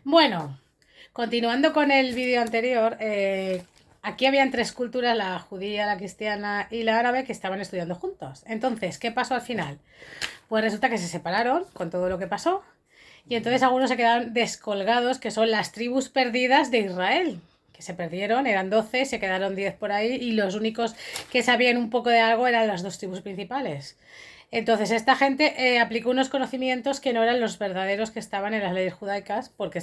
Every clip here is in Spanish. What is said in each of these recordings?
Bueno, continuando con el vídeo anterior, aquí habían tres culturas, la judía, la cristiana y la árabe, que estaban estudiando juntos. Entonces, ¿qué pasó al final? Pues resulta que se separaron con todo lo que pasó y entonces algunos se quedaron descolgados, que son las tribus perdidas de Israel, que se perdieron, eran 12, se quedaron 10 por ahí y los únicos que sabían un poco de algo eran las dos tribus principales. Entonces esta gente aplicó unos conocimientos que no eran los verdaderos que estaban en las leyes judaicas, porque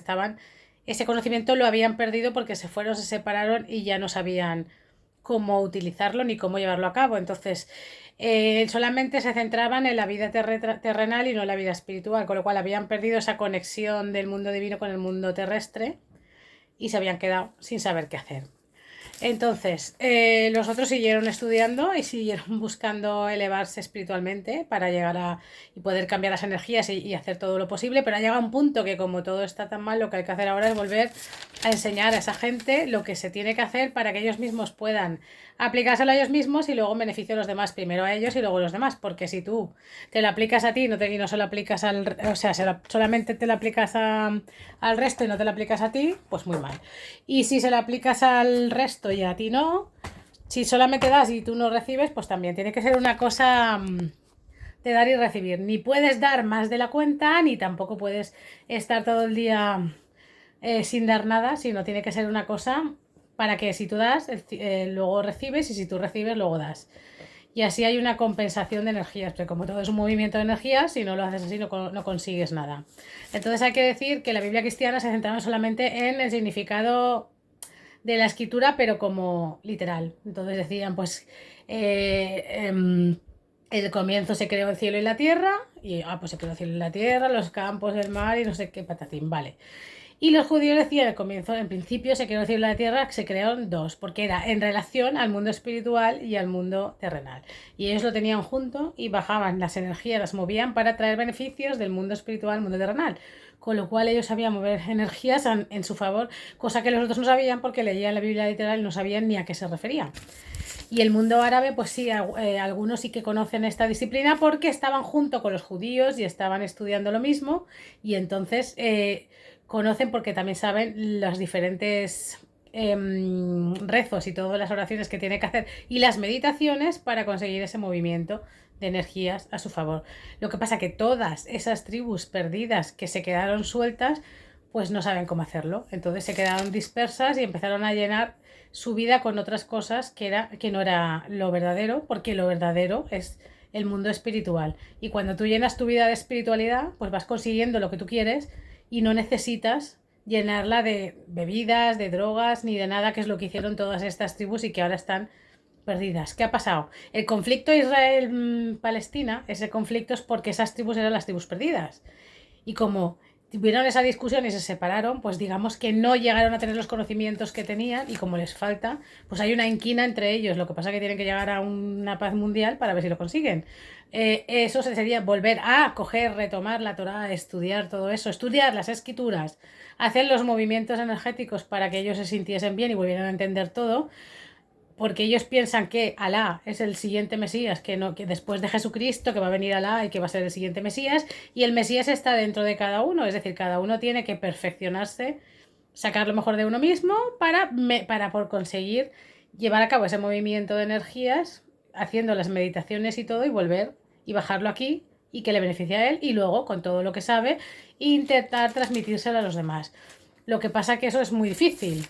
ese conocimiento lo habían perdido porque se fueron, se separaron y ya no sabían cómo utilizarlo ni cómo llevarlo a cabo. Entonces solamente se centraban en la vida terrenal y no en la vida espiritual, con lo cual habían perdido esa conexión del mundo divino con el mundo terrestre y se habían quedado sin saber qué hacer. Entonces, los otros siguieron estudiando y siguieron buscando elevarse espiritualmente para llegar a y poder cambiar las energías y hacer todo lo posible, pero ha llegado un punto que como todo está tan mal, lo que hay que hacer ahora es volver a enseñar a esa gente lo que se tiene que hacer para que ellos mismos puedan aplicárselo a ellos mismos y luego beneficio a los demás, primero a ellos y luego a los demás, porque si tú te lo aplicas a ti y no se lo aplicas o sea, solamente te lo aplicas al resto y no te lo aplicas a ti, pues muy mal. Y si se lo aplicas al resto y a ti no, si solamente das y tú no recibes, pues también tiene que ser una cosa de dar y recibir. Ni puedes dar más de la cuenta, ni tampoco puedes estar todo el día sin dar nada, sino tiene que ser una cosa para que si tú das, luego recibes y si tú recibes, luego das. Y así hay una compensación de energías, pero como todo es un movimiento de energías, si no lo haces así no consigues nada. Entonces hay que decir que la Biblia cristiana se centraba solamente en el significado de la escritura, pero como literal. Entonces decían, pues, el comienzo se creó el cielo y la tierra, y pues se creó el cielo y la tierra, los campos, el mar y no sé qué patatín, vale. Y los judíos decían al comienzo, en principio se creó el cielo y la tierra, se crearon dos, porque era en relación al mundo espiritual y al mundo terrenal. Y ellos lo tenían junto y bajaban las energías, las movían para traer beneficios del mundo espiritual al mundo terrenal. Con lo cual ellos sabían mover energías en su favor, cosa que los otros no sabían porque leían la Biblia literal y no sabían ni a qué se refería. Y el mundo árabe, pues sí, algunos sí que conocen esta disciplina porque estaban junto con los judíos y estaban estudiando lo mismo y entonces conocen porque también saben los diferentes rezos y todas las oraciones que tiene que hacer y las meditaciones para conseguir ese movimiento de energías a su favor. Lo que pasa que todas esas tribus perdidas que se quedaron sueltas, pues no saben cómo hacerlo. Entonces se quedaron dispersas y empezaron a llenar su vida con otras cosas que no era lo verdadero, porque lo verdadero es el mundo espiritual. Y cuando tú llenas tu vida de espiritualidad, pues vas consiguiendo lo que tú quieres y no necesitas llenarla de bebidas, de drogas, ni de nada, que es lo que hicieron todas estas tribus y que ahora están perdidas. ¿Qué ha pasado? El conflicto Israel-Palestina, ese conflicto es porque esas tribus eran las tribus perdidas. Y como tuvieron esa discusión y se separaron, pues digamos que no llegaron a tener los conocimientos que tenían y como les falta, pues hay una inquina entre ellos. Lo que pasa es que tienen que llegar a una paz mundial para ver si lo consiguen. Eso sería volver a coger, retomar la Torá, estudiar todo eso, estudiar las escrituras, hacer los movimientos energéticos para que ellos se sintiesen bien y volvieran a entender todo, porque ellos piensan que Alá es el siguiente Mesías, que no, que después de Jesucristo, que va a venir Alá y que va a ser el siguiente Mesías, y el Mesías está dentro de cada uno, es decir, cada uno tiene que perfeccionarse, sacar lo mejor de uno mismo para por conseguir llevar a cabo ese movimiento de energías, haciendo las meditaciones y todo, y volver y bajarlo aquí y que le beneficie a él, y luego, con todo lo que sabe, intentar transmitírselo a los demás. Lo que pasa que eso es muy difícil.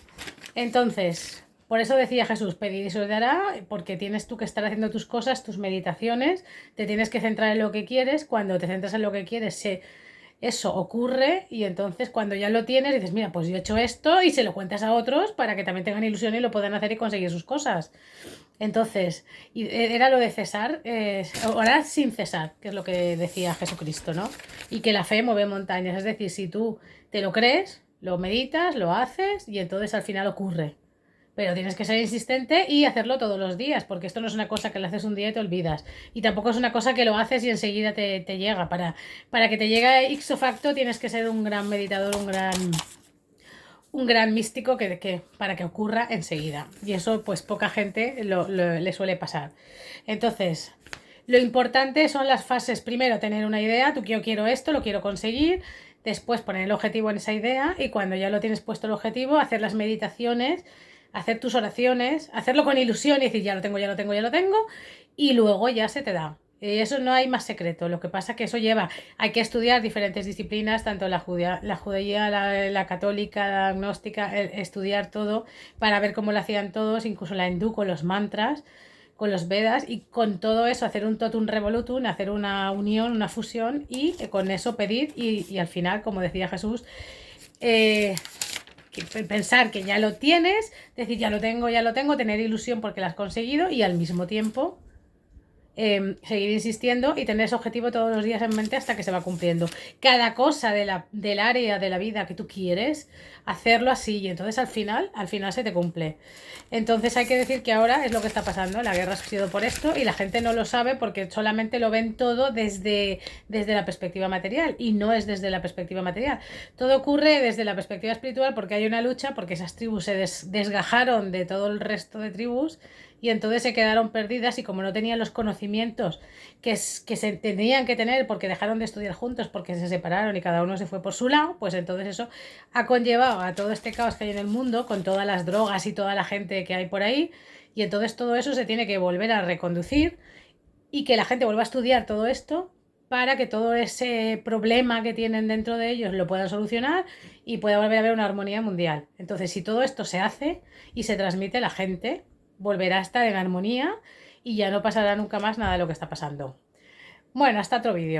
Entonces, por eso decía Jesús, pedir y se os dará, porque tienes tú que estar haciendo tus cosas, tus meditaciones, te tienes que centrar en lo que quieres, cuando te centras en lo que quieres, eso ocurre y entonces cuando ya lo tienes dices, mira, pues yo he hecho esto y se lo cuentas a otros para que también tengan ilusión y lo puedan hacer y conseguir sus cosas. Entonces, era lo de cesar, orar sin cesar, que es lo que decía Jesucristo, ¿no? Y que la fe mueve montañas, es decir, si tú te lo crees, lo meditas, lo haces y entonces al final ocurre. Pero tienes que ser insistente y hacerlo todos los días, porque esto no es una cosa que lo haces un día y te olvidas. Y tampoco es una cosa que lo haces y enseguida te llega. Para que te llegue ipso facto tienes que ser un gran meditador, un gran místico para que ocurra enseguida. Y eso pues poca gente le suele pasar. Entonces, lo importante son las fases. Primero, tener una idea, yo quiero esto, lo quiero conseguir. después poner el objetivo en esa idea y cuando ya lo tienes puesto el objetivo, hacer las meditaciones, hacer tus oraciones, hacerlo con ilusión y decir ya lo tengo, ya lo tengo, ya lo tengo y luego ya se te da. Eso no hay más secreto, lo que pasa que eso hay que estudiar diferentes disciplinas, tanto la judía, la católica, la agnóstica, estudiar todo para ver cómo lo hacían todos, incluso la hindú con los mantras, con los Vedas y con todo eso hacer un totum revolutum, hacer una unión, una fusión y con eso pedir y al final, como decía Jesús, pensar que ya lo tienes, decir ya lo tengo, tener ilusión porque lo has conseguido y al mismo tiempo seguir insistiendo y tener ese objetivo todos los días en mente hasta que se va cumpliendo. Cada cosa del área de la vida que tú quieres, hacerlo así y entonces al final se te cumple. Entonces hay que decir que ahora es lo que está pasando, la guerra ha sido por esto y la gente no lo sabe porque solamente lo ven todo desde la perspectiva material y no es desde la perspectiva material. Todo ocurre desde la perspectiva espiritual porque hay una lucha, porque esas tribus se desgajaron de todo el resto de tribus y entonces se quedaron perdidas y como no tenían los conocimientos que se tenían que tener porque dejaron de estudiar juntos, porque se separaron y cada uno se fue por su lado, pues entonces eso ha conllevado a todo este caos que hay en el mundo con todas las drogas y toda la gente que hay por ahí y entonces todo eso se tiene que volver a reconducir y que la gente vuelva a estudiar todo esto para que todo ese problema que tienen dentro de ellos lo puedan solucionar y pueda volver a haber una armonía mundial. Entonces, si todo esto se hace y se transmite, la gente volverá a estar en armonía y ya no pasará nunca más nada de lo que está pasando. Bueno, hasta otro vídeo.